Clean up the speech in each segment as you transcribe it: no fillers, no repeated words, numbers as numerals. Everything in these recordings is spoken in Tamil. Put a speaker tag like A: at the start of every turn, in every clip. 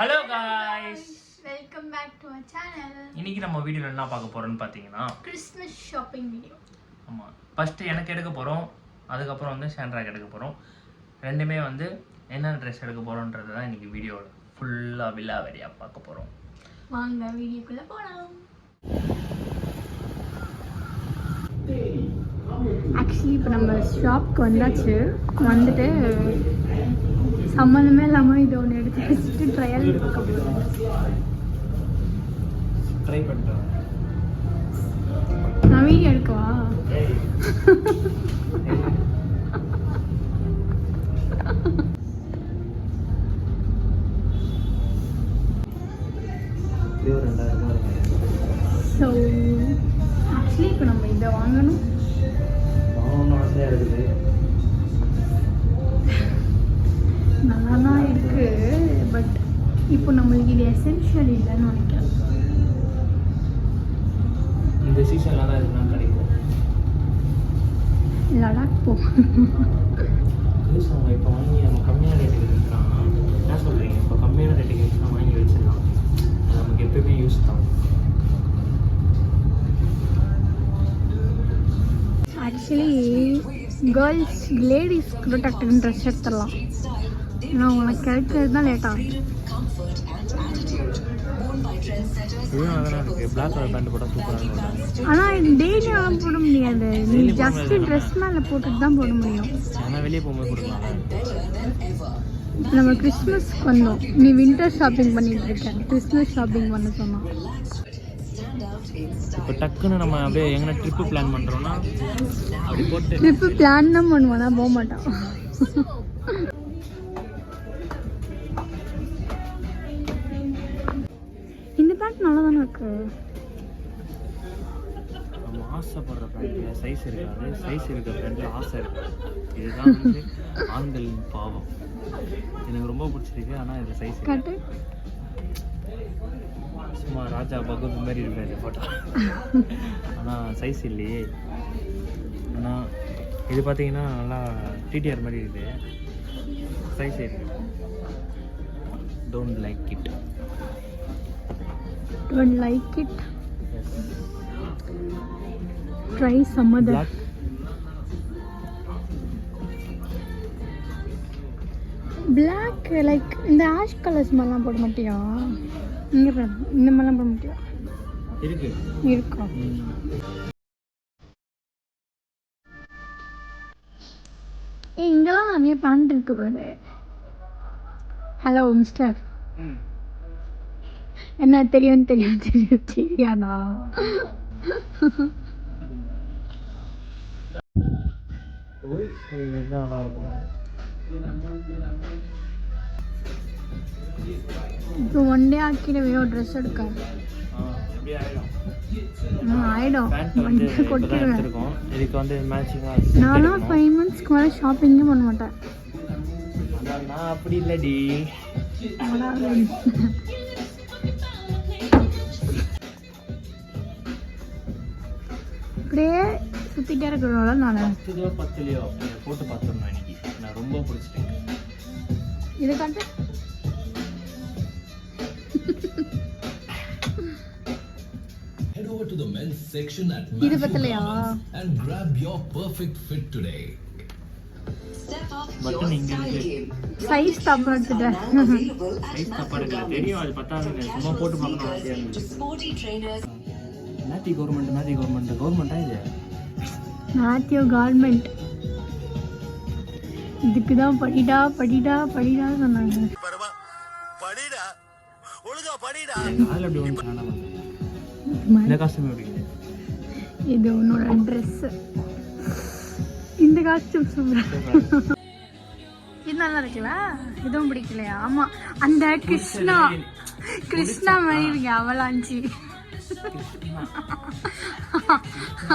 A: Hello guys,
B: welcome back to our channel.
A: இன்னைக்கு நம்ம வீடியோல என்ன பார்க்க போறோம்னு பாத்தீங்கன்னா
B: கிறிஸ்மஸ் ஷாப்பிங் வீடியோ.
A: ஆமா, ஃபர்ஸ்ட் எனக்கு எடுக்க போறோம், அதுக்கு அப்புறம் வந்து சாண்ட்ராக்கு எடுக்க போறோம். ரெண்டுமே வந்து என்ன Dress எடுக்க போறோம்ன்றது தான் இன்னைக்கு வீடியோல ஃபுல்லா விலாவரியா பார்க்க போறோம்.
B: வாங்க வீடியோக்குள்ள போலாம். ஆக்சுவலி இப்போ நம்ம ஷாப்க்கு வந்தாச்சு. வந்துட்டு சம்மந்தமே இல்லாமல் இதை ஒன்று எடுத்து வச்சுட்டு ட்ரையல் பார்க்க போகிறோம்.
A: ட்ரை பண்ணுறோம்.
B: நான் வீடியோ எடுக்கவா? ஸோ ஆக்சுவலி இப்போ நம்ம இதை வாங்கணும்.
A: ஆசையாக இருக்குது.
B: நல்லா தான் இருக்குது, பட் இப்போ நம்மளுக்கு இது எசென்ஷியல் இல்லைன்னு நினைக்கிறேன்.
A: இந்த சீசனில் தான் இதுதான் கிடைக்கும்.
B: லடாக் போ.
A: அவங்க இப்போ வாங்கி நம்ம கம்மியான ரேட்டுக்கு விற்கிறான். என்ன சொல்கிறீங்க? இப்போ கம்மியான ரேட்டுக்கு விற்கிறா வாங்கி வச்சிடலாம். நமக்கு எப்பயுமே யூஸ் தான்.
B: ஆக்சுவலி கேர்ள்ஸ் லேடிஸ் கூட டக்குன்னு ட்ரெஸ் எடுத்துடலாம். ஏன்னா உனக்கு கிடைக்கிறது தான் லேட் ஆகும். ஆனால் டெய்லியெல்லாம் போட முடியாது. நீ ஜஸ்ட் ட்ரெஸ் மேலே போட்டுட்டு தான் போட முடியும்.
A: வெளியே போகும்போது போட்டுக்கலாம்.
B: நம்ம கிறிஸ்மஸ்க்கு வந்தோம். நீ வின்டர் ஷாப்பிங் பண்ணிட்டு இருக்க, கிறிஸ்மஸ் ஷாப்பிங் பண்ண சொன்னோம்.
A: இப்போ டக்குன்னு நம்ம அப்படியே எங்கன்னா ட்ரிப்பு பிளான் பண்ணுறோன்னா அப்படி போட்டு
B: ட்ரிப்பு பிளான் தான் பண்ணுவோம், நான் போக மாட்டோம். இந்த பேண்ட் நல்லா தானே இருக்கு.
A: நம்ம ஆசைப்படுற பேண்ட்ல சைஸ் இருக்காது, சைஸ் இருக்கிற பேண்ட்ல ஆசை இருக்கு. இதுதான் வந்து ஆண்களின் பாவம். எனக்கு ரொம்ப பிடிச்சிருக்கு. ஆனால் இது சைஸ்
B: கட்டு
A: சும்மா ராஜா பகவத் மாதிரி இருக்காது ஃபோட்டோ. ஆனால் சைஸ் இல்லையே. ஆனால் இது பார்த்தீங்கன்னா நல்லா டிடிஆர் மாதிரி இருக்குது. சைஸ் இருக்கு. Don't like it.
B: Don't like it. Try some other. Black like இந்த ஆஷ் கலர்ஸ் மாதிரிலாம் போட மாட்டியா? இங்கே பாரு, இந்த மாதிரிலாம் போட மாட்டியா?
A: இருக்கு
B: இருக்கா? இங்கெல்லாம் நிறைய பேண்ட் இருக்கு பாரு. ஹலோ மிஸ்டர், என்ன தெரியும் தெரியாதா? இப்போ ஒன் டே ஆக்கிடவே ட்ரெஸ் எடுக்காது. ஆயிடும், கொட்டிடுவேன்.
A: இதுக்கு வந்து மேட்சிங்காக
B: நானும் 5 monthsக்கு மேலே ஷாப்பிங்கே பண்ண மாட்டேன்.
A: நான் அப்படி இல்லடி.
B: அப்படியே சுற்றிட்டே இருக்கிறனால நான்
A: 10லயோ போட்டு பார்த்துருந்தேன் இன்னைக்கு. நான் ரொம்ப பிடிச்சிட்டேன்.
B: இதை காட்டு.
C: Head over to the men's section at
B: இது பத்தலையா?
C: and grab your perfect fit today.
A: Button இங்க இருக்கு.
B: சைஸ் தப்பா எடுத்துட்டேன்.
A: சைஸ் தப்பா இருக்குல்ல, தெரியும். அது பத்தாது. சும்மா போட்டு பார்க்கணும். மேத்தி கவர்மெண்டா இது?
B: Matthew garment. இதுக்கு தான் படிடா சொன்னாங்க.
C: படிடா ஒழுங்கா படிடா.
A: கால் அப்படி வந்து காணாம வந்து. இந்த காஸ்டியூம் எப்படி இருக்கு?
B: இது உன்னோட ட்ரெஸ். இந்த காஸ்டியூம் சூப்பரா. இது நல்லா இருக்குல்ல? இதுவும் பிடிக்கலையா? ஆமா, அந்த கிருஷ்ணா மாதிரி இருக்கு. அவளாஞ்சி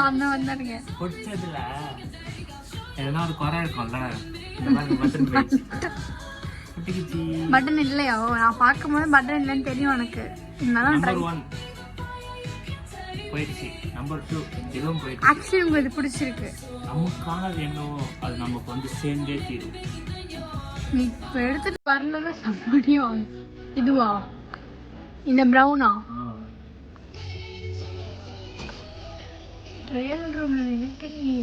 B: அந்த வந்தாருங்க.
A: பிடிச்சதுல எதனா ஒரு குறை இருக்கும்ல.
B: பட்டன் இல்லையா? நான் பார்க்கும்போது பட்டன் இல்லைன்னு தெரியும் எனக்கு. இருந்தாலும்
A: நம்பர் 1 போயிடுச்சு. நம்பர் 2 இதுவும் போயிடுச்சு.
B: ஆக்சுவலி உங்களுக்கு இது பிடிச்சிருக்கு.
A: நமக்கானது என்னவோ அது நமக்கு வந்து சேர்ந்தே தீரும்.
B: நீ இப்போ எடுத்துட்டு வரலன்னா சம்படியும் இதுவா இந்த ப்ரௌனா ட்ரையல் ரூம்ல எனக்கு நீ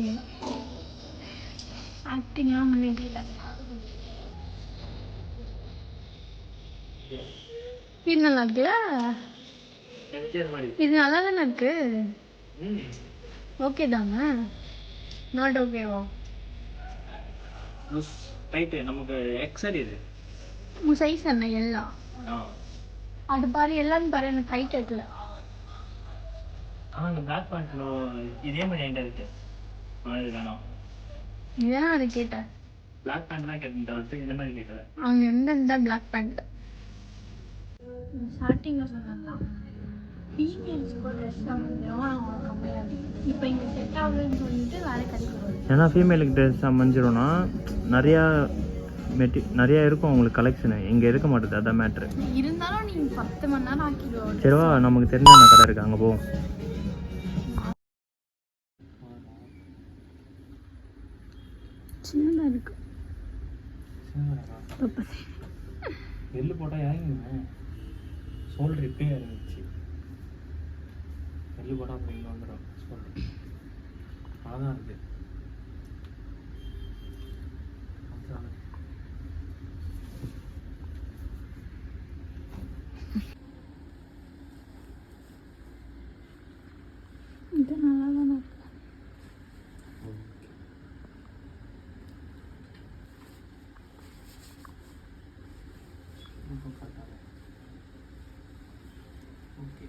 B: ஆக்டிங்லாம் பண்ணிட்டு இது நல்லா இருக்குல்ல இது நல்லா தானே இருக்கு ஓகே தாங்க நாட் ஓகேவா
A: ரைட்டு நமக்கு எக்ஸல் இது
B: உன் சைஸ் என்ன எல்லாம் அது பாரு எல்லான்னு பாரு எனக்கு டைட் இருக்குல்ல
A: இந்த பிளாக் பேண்ட்ல இதே மாதிரி என்கிட்ட இருக்கு அது வேணும்
B: இதான் அதை கேட்டேன்
A: பிளாக் பேண்ட் தான் கேட்டேன் தவிர்த்து இந்த மாதிரி கேட்கல
B: அவங்க எந்த பிளாக் பேண்ட் ஸ்டார்டிங்கில் சொன்னாங்க ஃபீமேல்ஸ்க்கு ட்ரெஸ் கம்மியாது இப்போ இங்கே செட் ஆகுதுன்னு சொல்லிட்டு வேலை கிடைக்கும்
A: ஏன்னா ஃபீமேலுக்கு ட்ரெஸ் அமைஞ்சிடும்னா நிறையா இருக்கும் உங்களுக்கு கலெக்ஷனு இங்கே இருக்க மாட்டேது அதான் மேட்ரு
B: இருந்தாலும் நீங்கள் 10 மணி நேரம் ஆக்கிடுவோம்
A: சரிவா நமக்கு தெரிஞ்ச என்ன கடை இருக்கு அங்கே போவோம்
B: சின்னதாக இருக்கு
A: எள்ளு போட்டால் இறங்கிங்க சோல்டர் இப்பயே இறங்கிச்சு எள்ளு போட்டால் அப்புறம் இங்கே வந்துடும் சோல்டர் அழகாக இருக்குது
B: இது நல்லா தானே இருக்கு
A: ஓகே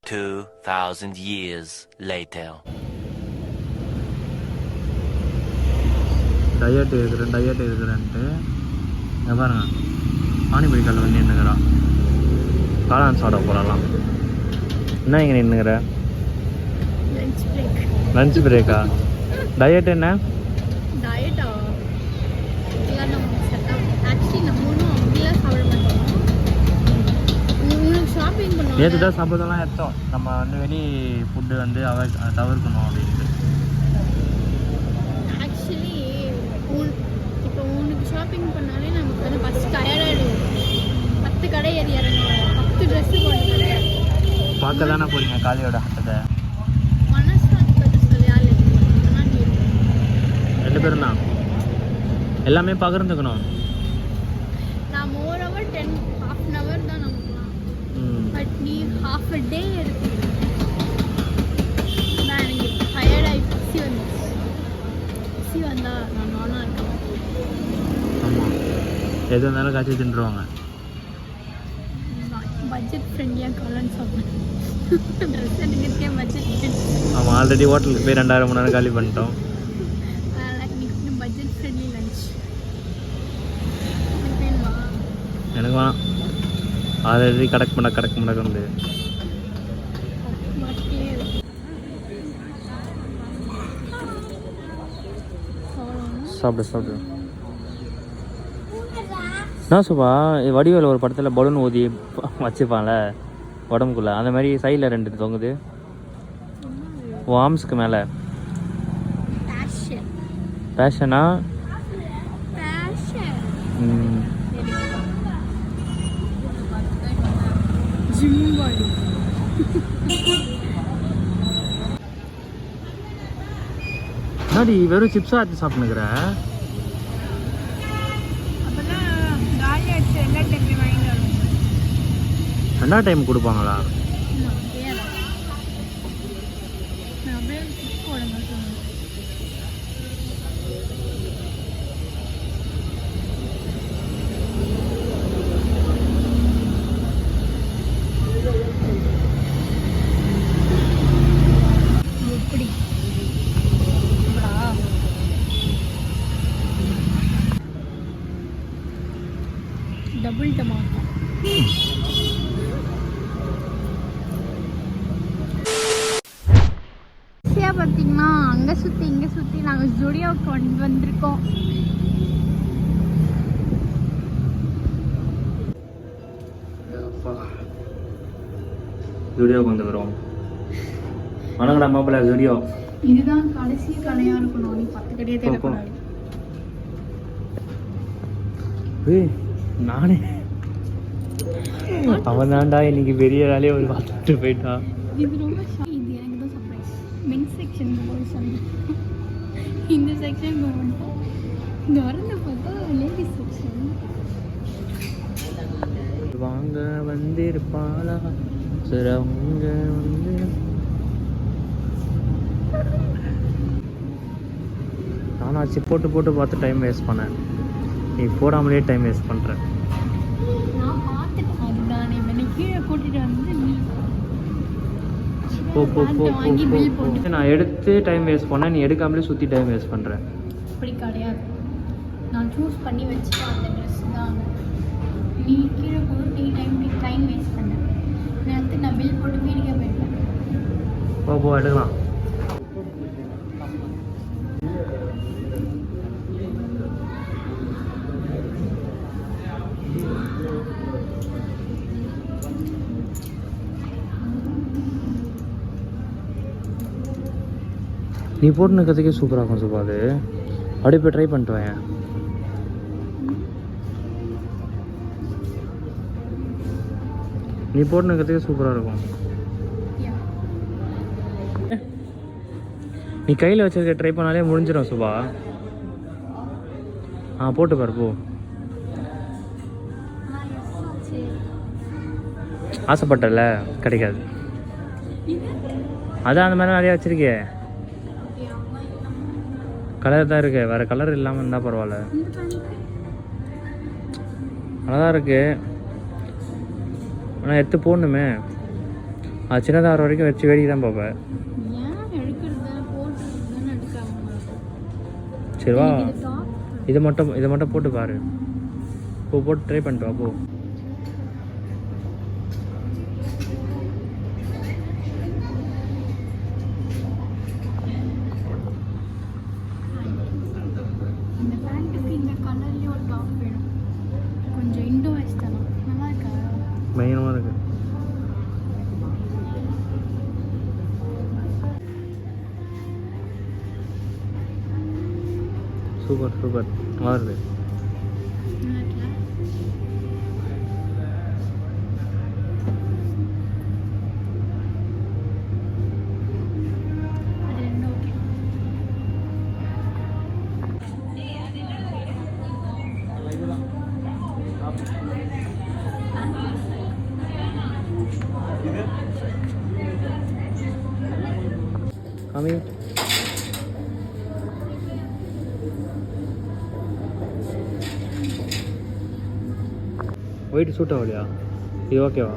D: 2000 years later.
A: டயட் இருக்கிறேன்ட்டு பாருங்க பானிபுரி கல்ல வந்து நின்றுக்கிறா காளான் சாப்பிட போகலாம் என்ன இங்கே நின்றுக்கிற லஞ்ச் பிரேக்கா டயட் என்ன
B: டயட்டா இதெல்லாம் நம்ம செட் ஆகும் ஆக்சுவலி நம்ம ஒன்றும் அப்படிலாம் சாப்பிட மாட்டோம் உங்களுக்கு ஷாப்பிங் பண்ணுவோம்
A: நேற்று தான் சாப்பிட்றதெல்லாம் எடுத்தோம் நம்ம வந்து வெளி ஃபுட்டு வந்து தவிர்க்கணும் அப்படின்ட்டு
B: ஆக்சுவலி இப்போ உனக்கு ஷாப்பிங் பண்ணாலே நமக்கு வந்து ஃபஸ்ட் டயர்டாகிடும் 10 கடை ஏறி இறங்கணும் 10 ட்ரெஸ்ஸு போட்டு
A: பார்க்க தானே போறீங்க காலியோட ஹட்டத்தை ரெண்டு பேரும் தான் எல்லாமே பகிர்ந்துக்கணும்
B: நான் மோரோவர் 10 ½ தான் நமக்குலாம் பட் நீ ½ a டே இருக்கு நான் எனக்கு டயர்டாகி பசி வந்தா நான் நானாக இருக்கேன்
A: ஆமாம் எது இருந்தாலும் காய்ச்சி தின்றுவாங்க
B: பட்ஜெட் ஃப்ரெண்ட்லியாக காளான் சாப்பிடுவேன் ட்ரெஸ் எடுக்கிறதுக்கே பட்ஜெட்
A: ஆமாம் ஆல்ரெடி ஹோட்டலுக்கு போய் 2000-3000 காலி பண்ணிட்டோம்
B: பட்ஜெட் ஃப்ரெண்ட்லி லஞ்ச்
A: எனக்கு வேணாம் ஆல்ரெடி கடக்கு முடக்கு சாப்பிடு என்ன சுபா வடிவேல் ஒரு படத்தில் பலூன் ஊதி வச்சுப்பான்ல உடம்புக்குள்ளே அந்த மாதிரி சைடில் 2 தொங்குது ஆர்ம்ஸ்க்கு மேலே பேஷனா
B: ஜிம் பாடி
A: என்னடி வெறும் சிப்ஸாக ஆற்றி சாப்பிட்டுக்கிற ரெண்டா டைம் கொடுப்பாங்களா
B: எப்படி டபுள் டமாட்டோ பார்த்தீங்கன்னா அங்கே சுற்றி நாங்கள் ஜுடியோவுக்கு வந்திருக்கோம்
A: ஜுடியோவுக்கு வந்துக்கிறோம் வணங்கடா மாப்பிள்ள ஜுடியோ
B: இதுதான் கடைசி கடையாக இருக்கணும் நீ 10 கடையே தேவைப்படாது
A: ஏய் நானே அவன் தான்டா இன்னைக்கு பெரிய வேலையை ஒரு பார்த்துட்டு போயிட்டான்.
B: இது ரொம்ப இது எனக்கு தான் சர்ப்ரைஸ். மென்ஸ் செக்ஷன் போய் சொன்னேன். இந்த செக்ஷன் போகணும். இங்கே வரத பார்த்தா லேடிஸ் செக்ஷன்.
A: வாங்க வந்திருப்பாளா சரி அவங்க வந்து நானாச்சு போட்டு பார்த்து டைம் வேஸ்ட் பண்ணேன். நீ போடாமலே டைம் வேஸ்ட் பண்ணுற.
B: நான் பார்த்துட்டேன். அதுதான் என்னை கீழே கூட்டிகிட்டு வந்து நீ வாங்கி பில் போட்டு.
A: நான் எடுத்து டைம் வேஸ்ட் பண்ணேன், நீ எடுக்காமலே சுற்றி டைம் வேஸ்ட் பண்ணுற.
B: அப்படி கிடையாது. நான் சூஸ் பண்ணி வச்சுட்டேன் அந்த ட்ரெஸ் தான். நீ கீழே போட்டு நீ டைம் வேஸ்ட் பண்ண. நான் பில் போட்டு வீட்டுக்கே போயிட்டேன்.
A: போ எடுக்கலாம். நீ போட்டு நிற்கிறதுக்கே சூப்பராக இருக்கும் சுபா. அது அப்படியே போய் ட்ரை பண்ணிட்டு வாங்க. நீ போட்டு நிற்கிறதுக்கே சூப்பராக இருக்கும். நீ கையில் வச்சிருக்க ட்ரை பண்ணாலே முடிஞ்சிடும் சுபா. போட்டு பாரு போ. ஆசைப்பட்டல கிடைக்காது. அதான் அந்த மாதிரி நிறையா வச்சிருக்கே. கலர் தான் இருக்கு, வேறு கலர் இல்லாமல் இருந்தால் பரவாயில்ல. நல்லா இருக்கு. ஆனால் எடுத்து போடணுமே. அது சின்னதாக வர வரைக்கும் வச்சு வேடிக்கை தான் பார்ப்பேன். சரிவா, இதை மட்டும் போட்டு பாரு. போட்டு ட்ரை பண்ணிட்டு வா போ. பயங்கரமாக இருக்கு. சூப்பர் நல்லா இருக்கு. காமி ஒயிட் சூட் ஆகலையா? இது ஓகேவா?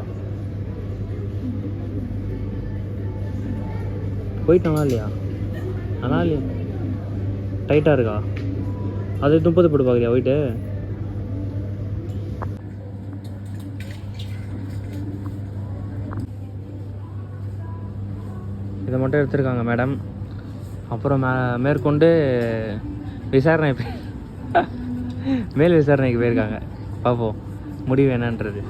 A: ஒயிட் நல்லா இல்லையா? நல்லா இல்லையா? டைட்டாக இருக்கா? அது 30 போட்டு பார்க்குறியா ஒயிட்டு? இதை மட்டும் எடுத்துருக்காங்க மேடம். அப்புறம் மேற்கொண்டு விசாரணை மேல் விசாரணைக்கு போயிருக்காங்க. பார்ப்போம் முடிவு என்னன்றது.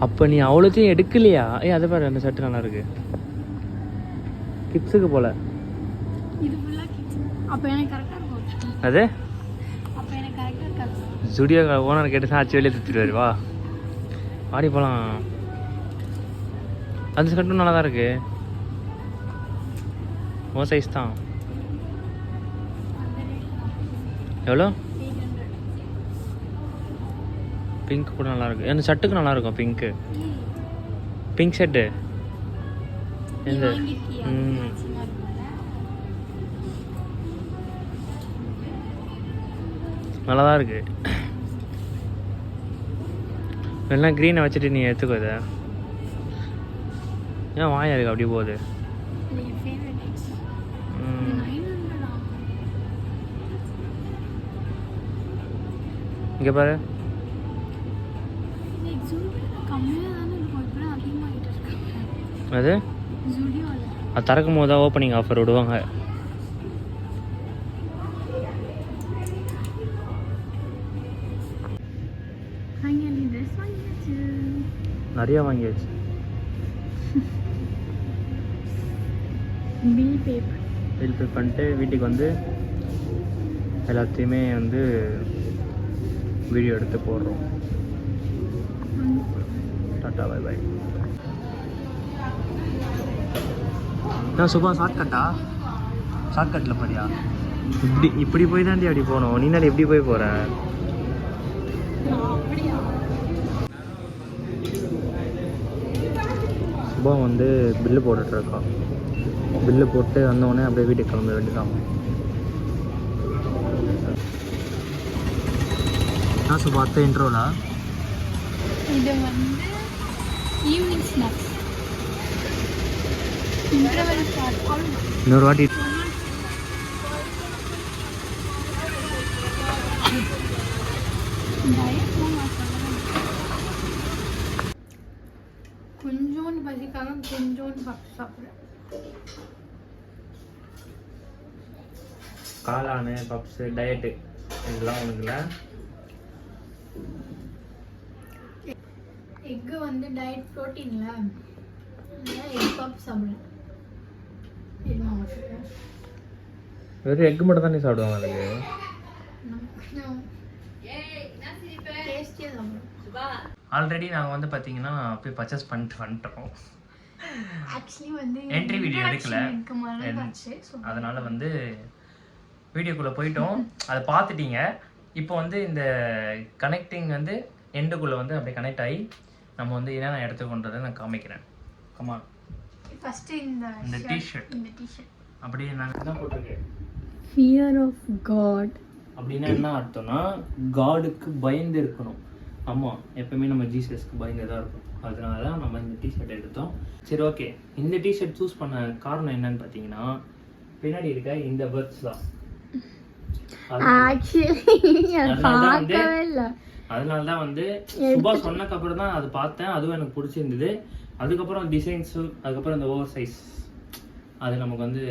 A: அப்போ நீ அவ்வளோத்தையும் எடுக்கலையா? அதை பாரு, அந்த ஷர்ட் நல்லா இருக்கு. கிட்ஸுக்கு போல அது. ஸ்டுடியோ ஓனர் கேட்டு தான் ஆச்சு வெளியே தூத்துட்டு வா ஆடி போகலாம். அந்த ஷர்ட்டும் நல்லா தான் இருக்கு. உன் சைஸ் தான். எவ்வளோ? பிங்க் கூட நல்லா இருக்கு. அந்த ஷர்ட்டுக்கு நல்லா இருக்கும். பிங்க் ஷர்ட்டு எந்த? நல்லா தான் இருக்கு. எல்லாம் க்ரீனை வச்சுட்டு நீ எடுத்துக்கோ. இதை ஏன் வாயா இருக்கு அப்படி போகுது? இங்கே பாரு. அது திறக்கும் போது தான் ஓப்பனிங் ஆஃபர் விடுவாங்க. நிறையா வாங்கியாச்சு. பில் பே பண்ணிட்டு வீட்டுக்கு வந்து எல்லாத்தையுமே வந்து வீடியோ எடுத்து போடுறோம். Tata bye bye. நான் சுபா ஷார்ட்கட்டில் போறியா? இப்படி போய் தாண்டி அப்படி போகணும். நீ எப்படி போய் போகிற? சுபா வந்து பில்லு போட்டுட்ருக்கான். பில்லு போட்டு வந்தோடனே அப்படியே வீட்டுக்கு கிளம்ப வேண்டியதான். நான் சுபா அத்தை இன்ட்ரோலா?
B: இது வந்து ஈவினிங் ஸ்நாக்ஸ். Interval start.
A: இன்னொரு வாட்டி
B: கொஞ்சோண்டு பசிக்காக கொஞ்சோண்டு சாப்பிட்றேன்.
A: காளானு பப்ஸு டயட்டு இதெல்லாம் ஒன்றுங்கள.
B: எக்கு வந்து டயட் ப்ரோட்டீன்ல எக் பப் சாப்பிட்றேன்.
A: வெறும் எக்கு மட்டும் தானே சாப்பிடுவாங்க அதுக்கு.
B: டேஸ்டியாக சாப்பிடுவோம்.
A: ஆல்ரெடி நாங்கள் வந்து பார்த்தீங்கன்னா போய் பர்ச்சேஸ் பண்ணிட்டு வந்துட்டோம்.
B: ஆக்சுவலி வந்து
A: என்ட்ரி வீடியோ எடுக்கல, அதனால வந்து வீடியோக்குள்ளே போயிட்டோம். அதை பார்த்துட்டீங்க. இப்போ வந்து இந்த கனெக்டிங் வந்து எண்டுக்குள்ளே வந்து அப்படியே கனெக்ட் ஆகி நம்ம வந்து என்னென்ன எடுத்துக்கொண்டதை நான் காமிக்கிறேன். ஆமாம்,
B: ஃபஸ்ட்டு இந்த
A: டிஷர்ட் அப்படியே நாங்கள் என்ன போட்டிருக்கேன்,
B: ஃபியர் ஆஃப் காட்
A: அப்படின்னா என்ன அர்த்தம்னா காடுக்கு பயந்து இருக்கணும். ஆமாம், எப்பவுமே நம்ம ஜீசஸ்க்கு பயந்து தான் இருக்கும். அதனால தான் நம்ம இந்த டிஷர்ட் எடுத்தோம். சரி, ஓகே. இந்த டிஷர்ட் சூஸ் பண்ண காரணம் என்னன்னு பார்த்தீங்கன்னா பின்னாடி இருக்க இந்த பேர்ட்ஸ் தான். அதனால தான் வந்து சுபா சொன்னக்கு அப்புறம் தான் அது பார்த்தேன். அதுவும் எனக்கு பிடிச்சிருந்தது. அதுக்கப்புறம் டிசைன்ஸு, அதுக்கப்புறம் இந்த ஓவர் சைஸ், அது நமக்கு வந்து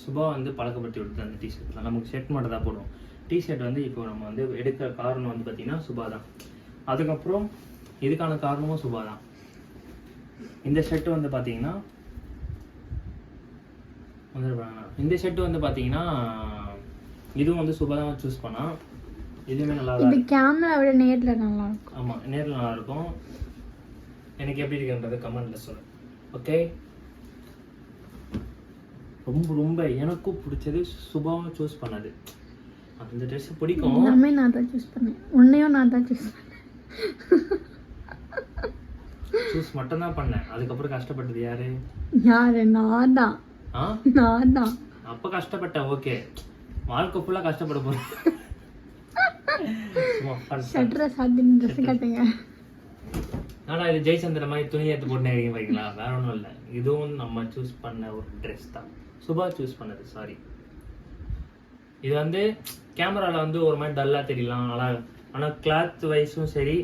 A: சுபா வந்து பழக்கப்படுத்தி விடுது. அந்த டிஷர்ட்லாம் நமக்கு ஷர்ட் மட்டும் தான் போடுவோம். டிஷர்ட் வந்து இப்போ நம்ம வந்து எடுக்கிற காரணம் வந்து பார்த்தீங்கன்னா சுபா தான். அதுக்கப்புறம் இதுக்கான காரணமும் சுபா தான். இந்த ஷர்ட் வந்து பார்த்தீங்கன்னா இந்த ஷர்ட் வந்து பார்த்தீங்கன்னா இதுவும் வந்து சுபா தான் சூஸ் பண்ணா. இதுவுமே நல்லா இருக்கும். இது
B: கேமரா விட நேர்ல நல்லா இருக்கும்.
A: ஆமாம், நேரில் நல்லா இருக்கும். எனக்கு எப்படி இருக்குன்றது கமெண்ட்ல சொல்லு. ஓகே, ரொம்ப ரொம்ப எனக்கும் பிடிச்சது சுபாவும் சூஸ் பண்ணது. அந்த ட்ரெஸ் பிடிக்கும்.
B: எல்லாமே நான் தான் சூஸ் பண்ணேன். உன்னையும் நான் தான் சூஸ் பண்ணேன்.
A: சூஸ் மட்டும் தான் பண்ணேன். அதுக்கப்புறம் கஷ்டப்பட்டது யாரு?
B: நான் தான். நான் தான்.
A: அப்ப கஷ்டப்பட்ட. ஓகே, வாழ்க்கை ஃபுல்லா கஷ்டப்பட போறேன். ஆனா இது ஜெயசந்திர மாதிரி துணி எடுத்து போட்டு வைங்களா, வேற ஒன்றும் இல்லை. இதுவும் நம்ம சூஸ் பண்ண ஒரு ட்ரெஸ் தான். சுபா சூஸ் பண்ணது. சாரி, இது வந்து கேமரால வந்து ஒரு மாதிரி டல்லா தெரியலாம், நல்லா. ஆனால் கிளாத் வைஸும் சரி,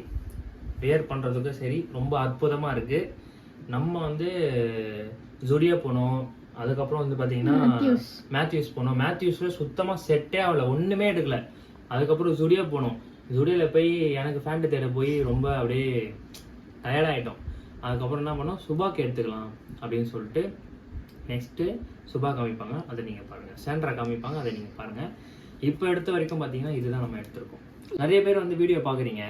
A: வேர் பண்ணுறதுக்கும் சரி, ரொம்ப அற்புதமாக இருக்குது. நம்ம வந்து ஜுடியோ போனோம். அதுக்கப்புறம் வந்து பார்த்தீங்கன்னா மேத்யூஸ் போனோம். மேத்யூஸில் சுத்தமாக செட்டே ஆகலை, ஒன்றுமே எடுக்கல. அதுக்கப்புறம் ஜுடியோ போனோம். ஜுடியோவில் போய் எனக்கு ஃபேண்ட்டு தேட போய் ரொம்ப அப்படியே டயர்டாகிட்டோம். அதுக்கப்புறம் என்ன பண்ணோம், சுபாக்கு எடுத்துக்கலாம் அப்படின்னு சொல்லிட்டு நெக்ஸ்ட்டு சுபா காமிப்பாங்க, அதை நீங்கள் பாருங்கள். சாண்ட்ரா காமிப்பாங்க, அதை நீங்கள் பாருங்கள். இப்போ எடுத்த வரைக்கும் பார்த்தீங்கன்னா இதுதான் நம்ம எடுத்திருக்கோம். நிறைய பேர் வந்து வீடியோ பார்க்குறீங்க.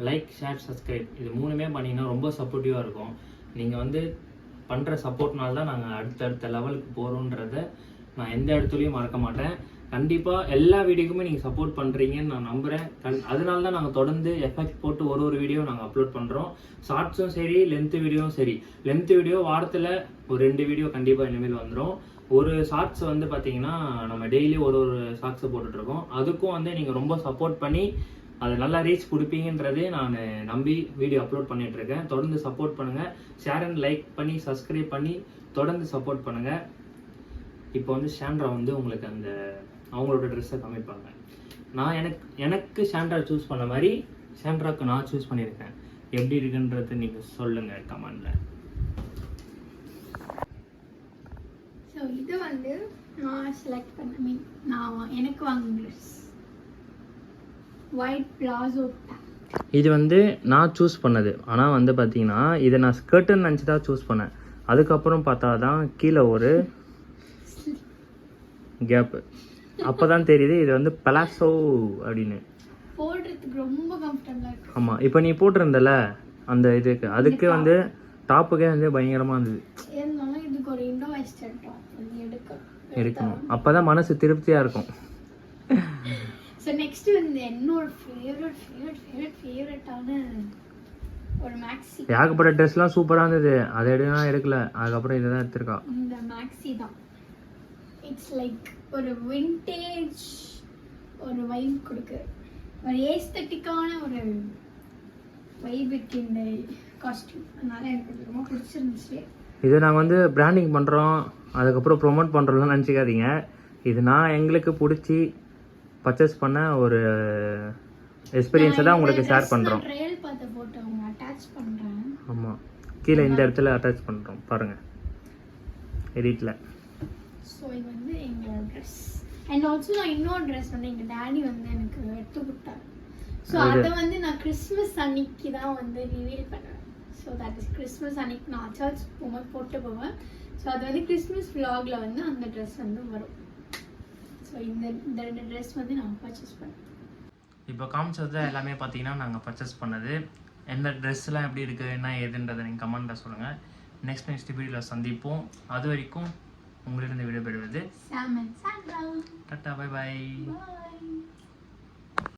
A: லைக், ஷேர், சப்ஸ்கிரைப் இது மூணுமே பண்ணிங்கன்னா ரொம்ப சப்போர்ட்டிவாக இருக்கும். நீங்கள் வந்து பண்ணுற சப்போர்ட்னால தான் நாங்கள் அடுத்தடுத்த லெவலுக்கு போகிறோன்றத நான் எந்த இடத்துலையும் மறக்க மாட்டேன். கண்டிப்பாக எல்லா வீடியோக்குமே நீங்கள் சப்போர்ட் பண்ணுறீங்கன்னு நான் நம்புகிறேன். அதனால தான் நாங்கள் தொடர்ந்து எஃபெக்ட் போட்டு ஒரு வீடியோ நாங்கள் அப்லோட் பண்ணுறோம். ஷார்ட்ஸும் சரி, லென்த்து வீடியோவும் சரி. லென்த்து வீடியோ வாரத்தில் ஒரு 2 வீடியோ கண்டிப்பாக இனிமேல் வந்துடும். ஒரு ஷார்ட்ஸ் வந்து பார்த்தீங்கன்னா நம்ம டெய்லி ஒரு ஷார்ட்ஸை போட்டுட்ருக்கோம். அதுக்கும் வந்து நீங்கள் ரொம்ப சப்போர்ட் பண்ணி அது நல்லா ரீச் கொடுப்பீங்கன்றதே நான் நம்பி வீடியோ அப்லோட் பண்ணிகிட்ருக்கேன். தொடர்ந்து சப்போர்ட் பண்ணுங்கள். ஷேர் அண்ட் லைக் பண்ணி சப்ஸ்கிரைப் பண்ணி தொடர்ந்து சப்போர்ட் பண்ணுங்கள். இப்போ வந்து சாண்ட்ரா வந்து உங்களுக்கு அந்த அவங்களோட ட்ரெஸ்ஸை காமிப்பாங்க. நான் எனக்கு சாண்ட்ரா சூஸ் பண்ண மாதிரி சாண்ட்ராக்கு நான் சூஸ் பண்ணியிருக்கேன். எப்படி இருக்குன்றது நீங்கள் சொல்லுங்கள் கமெண்டில்.
B: ஸோ இது வந்து நான் செலக்ட் பண்ண நான் எனக்கு வாங்கின ட்ரெஸ் ஒயிட் பிளாசோ.
A: இது வந்து நான் சூஸ் பண்ணது. ஆனால் வந்து பார்த்தீங்கன்னா இதை நான் ஸ்கர்ட்டுன்னு நினச்சி தான் சூஸ் பண்ணேன். அதுக்கப்புறம் பார்த்தா தான் கீழே ஒரு கேப்பு. அப்போ தான் தெரியுது இது வந்து பலாசோ அப்படின்னு.
B: போடுற போடுறதுக்கு ரொம்ப கம்ஃபர்டபுளா இருக்கு.
A: ஆமாம், இப்போ நீ போட்டிருந்தல அந்த இதுக்கு அதுக்கு வந்து டாப்புக்கே வந்து பயங்கரமாக இருந்தது.
B: இருந்தாலும் இதுக்கு ஒரு இண்டோ வெஸ்டர்ன் டாப் வந்து
A: எடுக்கணும், அப்போ தான் மனசு திருப்தியாக இருக்கும்.
B: ஸோ நெக்ஸ்ட் வந்து என்னோட ஃபேவரட்டான ஒரு மேக்ஸி.
A: ஏகப்பட்ட ட்ரெஸ்லாம் சூப்பராக இருந்தது, அதை எடுக்கல. அதுக்கப்புறம் இதை தான் எடுத்திருக்கா.
B: இந்த மேக்ஸி தான். இட்ஸ் லைக் ஒரு விண்டேஜ் ஒரு வைப் கொடுக்கு, ஒரு ஏஸ்தட்டிக்கான ஒரு வைபுக்கு இந்த காஸ்டியூம். அதனால எனக்கு ரொம்ப பிடிச்சிருந்துச்சு.
A: இதை நாங்கள் வந்து பிராண்டிங் பண்ணுறோம், அதுக்கப்புறம் ப்ரொமோட் பண்ணுறோம்லாம் நினச்சிக்காதீங்க. இது நான் எங்களுக்கு பிடிச்சி பர்ச்சேஸ் பண்ண ஒரு எக்ஸ்பீரியன்ஸை தான் உங்களுக்கு ஷேர் பண்ணுறோம்.
B: ட்ரையல் பார்த்த போட்டோ அவங்க அட்டாச் பண்ணுறேன்.
A: ஆமாம், கீழே இந்த இடத்துல அட்டாச் பண்ணுறோம் பாருங்கள், எடிட்டில்.
B: ஸோ இது வந்து எங்களோட ட்ரெஸ். அண்ட் ஆல்சோ நான் இன்னொரு ட்ரெஸ் வந்து எங்கள் டேடி வந்து எனக்கு எடுத்து கொடுத்தாரு. ஸோ அதை வந்து நான் கிறிஸ்மஸ் அன்னைக்கு தான் வந்து ரிவீல் பண்ணுவேன். ஸோ தட் இஸ் கிறிஸ்மஸ் அன்னைக்கு நான் சர்ச் போகும்போது போட்டு போவேன். ஸோ அது வந்து கிறிஸ்மஸ் vlogல வந்து அந்த ட்ரெஸ் வந்து வரும். ஸோ இந்த ரெண்டு ட்ரெஸ் வந்து நான் பர்ச்சேஸ் பண்ணேன்.
A: இப்போ காமிச்சது எல்லாமே பார்த்தீங்கன்னா நாங்கள் பர்ச்சேஸ் பண்ணது. எந்த ட்ரெஸ்லாம் எப்படி இருக்குது என்ன ஏதுன்றதை நீங்கள் கமெண்ட்டில் சொல்லுங்கள். நெக்ஸ்ட் வீடியோவில் சந்திப்போம். அது வரைக்கும் உங்களிடம் விடைபெறுவது
B: சாமன் சாண்டா.
A: Tata, bye bye.